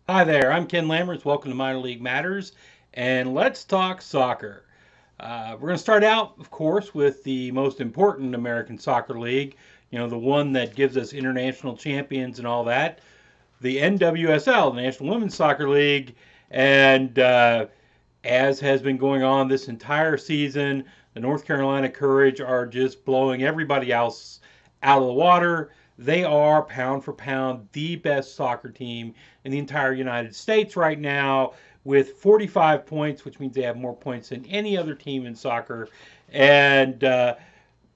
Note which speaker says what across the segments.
Speaker 1: Hi there, I'm Ken Lammers. Welcome to Minor League Matters, and let's talk soccer. We're going to start out, of course, with the most important American soccer league, the one that gives us international champions and all that, the NWSL, the National Women's Soccer League. And as has been going on this entire season, the North Carolina Courage are just blowing everybody else out of the water. They are pound for pound the best soccer team in the entire United States right now with 45 points, which means they have more points than any other team in soccer. And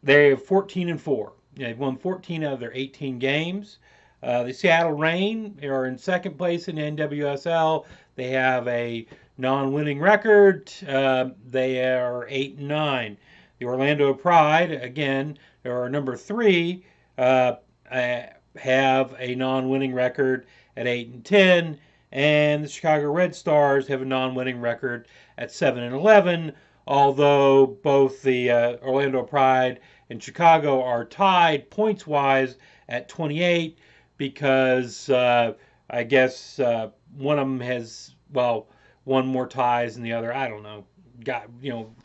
Speaker 1: they have 14 and 4. They've won 14 out of their 18 games. The Seattle Reign are in second place in NWSL. They have a non-winning record. They are 8 and 9. The Orlando Pride, again, are number 3, have a non-winning record at 8 and 10, and the Chicago Red Stars have a non-winning record at 7 and 11. Although both the Orlando Pride and Chicago are tied points-wise at 28, because I guess one of them has, well, one more ties than the other. I don't know. Got,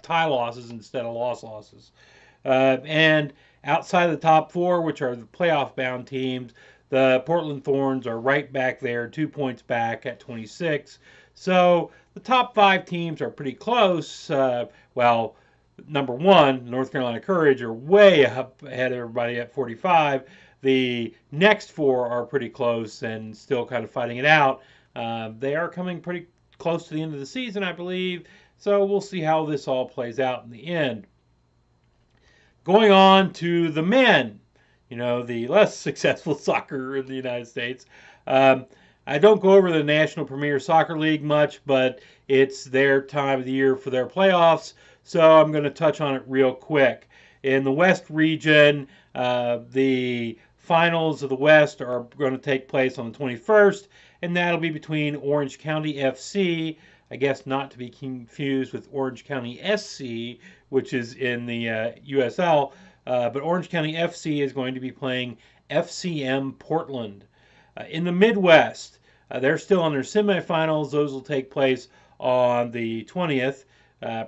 Speaker 1: tie losses instead of losses. And outside of the top four, which are the playoff bound teams, the Portland Thorns are right back there, 2 points back at 26. So the top five teams are pretty close. Well, number one, North Carolina Courage, are way up ahead of everybody at 45. The next four are pretty close and still kind of fighting it out. They are coming pretty close to the end of the season, I believe. So we'll see how this all plays out in the end. Going on to the men, the less successful soccer in the United States. Um, I don't go over the National Premier Soccer League much, but it's their time of the year for their playoffs, so I'm going to touch on it real quick. In the West region, the finals of the West are going to take place on the 21st, and that'll be between Orange County FC, I guess not to be confused with Orange County SC, which is in the USL. But Orange County FC is going to be playing FCM Portland. In the Midwest, they're still on their semifinals. Those will take place on the 20th,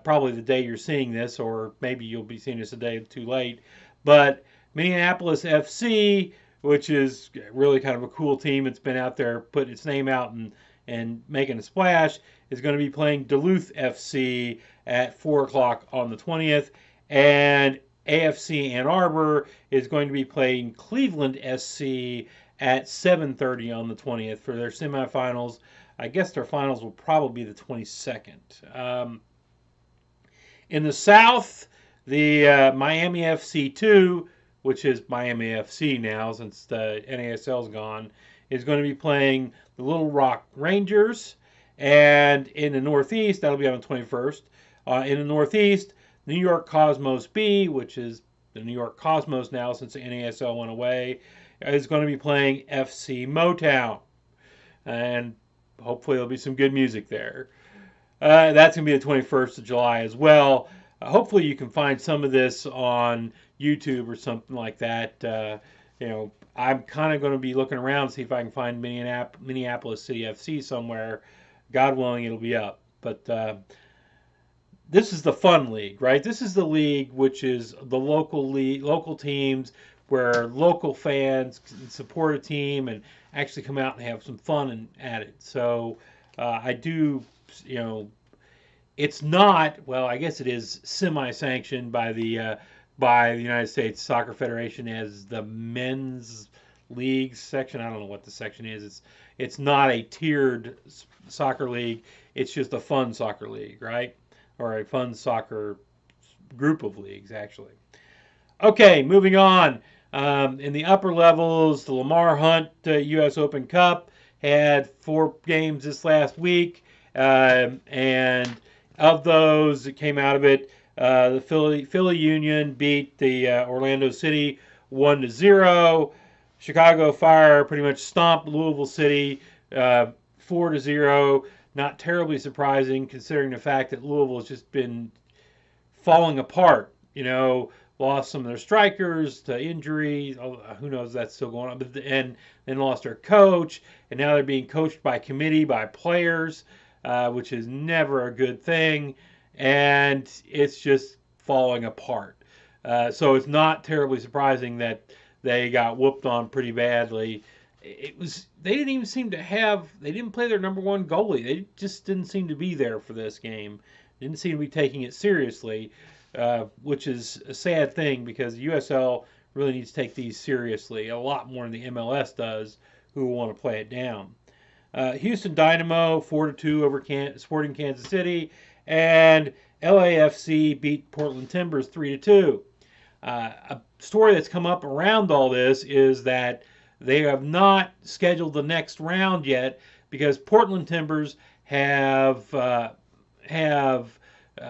Speaker 1: probably the day you're seeing this, or maybe you'll be seeing this a day too late. But Minneapolis FC, which is really kind of a cool team, it's been out there putting its name out and making a splash, is going to be playing Duluth FC at 4 o'clock on the 20th. And AFC Ann Arbor is going to be playing Cleveland SC at 7:30 on the 20th for their semifinals. I guess their finals will probably be the 22nd. In the South, the Miami FC2, which is Miami FC now since the NASL's gone, is going to be playing the Little Rock Rangers. And in the Northeast, that'll be on the 21st. In the Northeast, New York Cosmos B, which is the New York Cosmos now since the NASL went away, is going to be playing FC Motown. And hopefully there'll be some good music there. That's going to be the 21st of July as well. Hopefully you can find some of this on YouTube or something like that. I'm kind of going to be looking around to see if I can find Minneapolis City FC somewhere. God willing, it'll be up. But this is the fun league, right? This is the league which is the local teams where local fans can support a team and actually come out and have some fun at it. So I do, it's not, well, I guess it is semi-sanctioned by the United States Soccer Federation as the men's league section. I don't know what the section is. It's not a tiered soccer league. It's just a fun soccer league, right? Or a fun soccer group of leagues, actually. Okay, moving on. In the upper levels, the Lamar Hunt U.S. Open Cup had 4 games this last week, and of those that came out of it, the Philly Union beat the Orlando City 1-0. Chicago Fire pretty much stomped Louisville City 4-0. Not terribly surprising considering the fact that Louisville has just been falling apart. lost some of their strikers to injury. Who knows if that's still going on? And then lost their coach, and now they're being coached by committee by players, which is never a good thing, and it's just falling apart. So it's not terribly surprising that they got whooped on pretty badly. They didn't even seem to have, they didn't play their number one goalie. They just didn't seem to be there for this game. Didn't seem to be taking it seriously, which is a sad thing because USL really needs to take these seriously a lot more than the MLS does, who want to play it down. Houston Dynamo 4-2 over Sporting Kansas City, and LAFC beat Portland Timbers 3-2. A story that's come up around all this is that they have not scheduled the next round yet because Portland Timbers have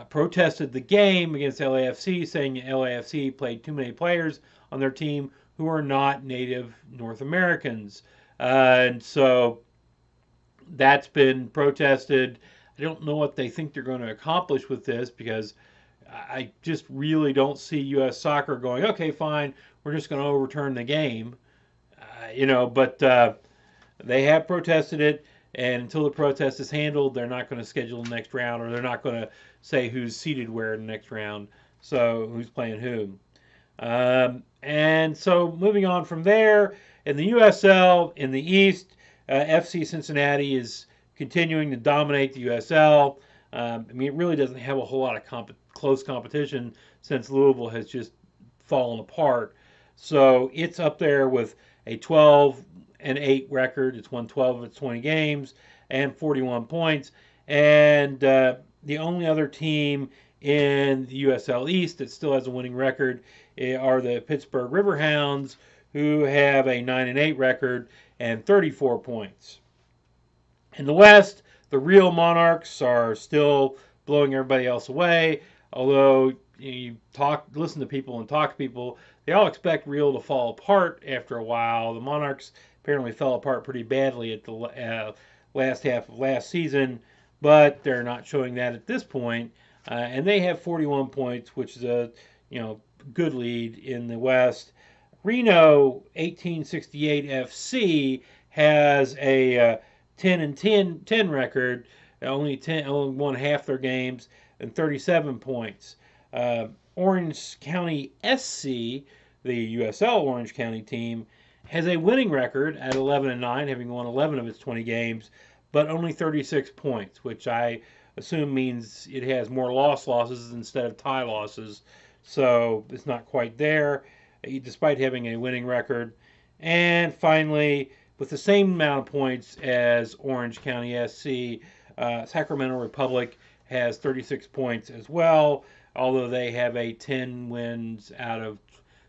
Speaker 1: protested the game against LAFC, saying LAFC played too many players on their team who are not native North Americans. And so that's been protested. I don't know what they think they're going to accomplish with this because I just really don't see U.S. soccer going, okay, fine, we're just going to overturn the game. But they have protested it, and until the protest is handled, they're not going to schedule the next round, or they're not going to say who's seated where in the next round, so who's playing who. And so moving on from there, in the USL, in the East, FC Cincinnati is continuing to dominate the USL. It really doesn't have a whole lot of close competition since Louisville has just fallen apart. So it's up there with a 12-8 record. It's won 12 of its 20 games and 41 points. And the only other team in the USL East that still has a winning record are the Pittsburgh Riverhounds, who have a 9-8 record and 34 points. In the West, the real Monarchs are still blowing everybody else away. Although you listen to people and talk to people, they all expect Real to fall apart after a while. The Monarchs apparently fell apart pretty badly at the last half of last season, but they're not showing that at this point. And they have 41 points, which is a good lead in the West. Reno 1868 FC has a 10-10 record. Only won half their games and 37 points. Orange County SC, the USL Orange County team, has a winning record at 11-9, having won 11 of its 20 games, but only 36 points, which I assume means it has more losses instead of tie losses. So it's not quite there, despite having a winning record. And finally, with the same amount of points as Orange County SC, Sacramento Republic has 36 points as well, although they have a 10 wins out of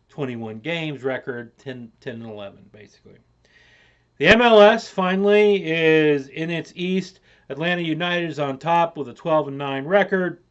Speaker 1: 21 games record, 10-11 basically. The MLS finally is in its East. Atlanta United is on top with a 12-9 record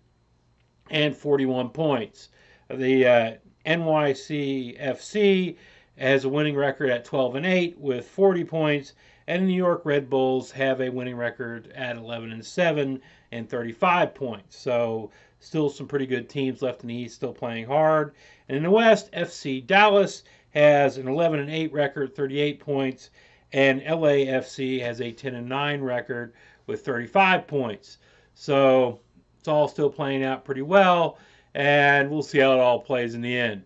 Speaker 1: and 41 points. The NYCFC has a winning record at 12-8 with 40 points, and the New York Red Bulls have a winning record at 11-7 and 35 points. So still some pretty good teams left in the East, still playing hard. And in the West, FC Dallas has an 11-8 record, 38 points, and LAFC has a 10-9 record with 35 points. So it's all still playing out pretty well, and we'll see how it all plays in the end.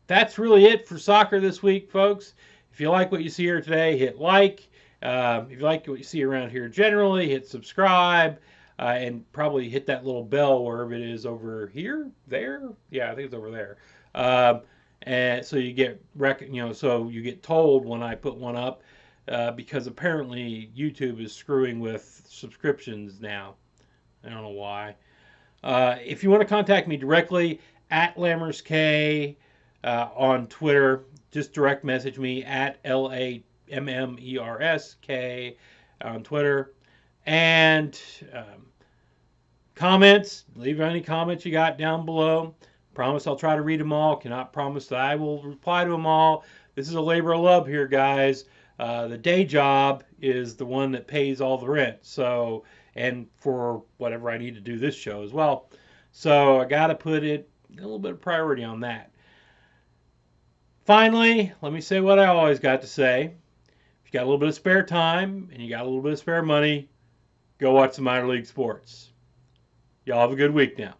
Speaker 1: That's really it for soccer this week, folks. If you like what you see here today, hit like. If you like what you see around here generally, hit subscribe, and probably hit that little bell wherever it is over here, there. Yeah, I think it's over there. And so you get so you get told when I put one up, because apparently YouTube is screwing with subscriptions now. I don't know why. If you want to contact me directly, at LammersK on Twitter, just direct message me at LAMMERSK on Twitter. And comments, leave any comments you got down below. Promise I'll try to read them all. Cannot promise that I will reply to them all. This is a labor of love here, guys. The day job is the one that pays all the rent. So, and for whatever I need to do this show as well. So I got to put it a little bit of priority on that. Finally, let me say what I always got to say. If you got a little bit of spare time and you got a little bit of spare money, go watch some minor league sports. Y'all have a good week now.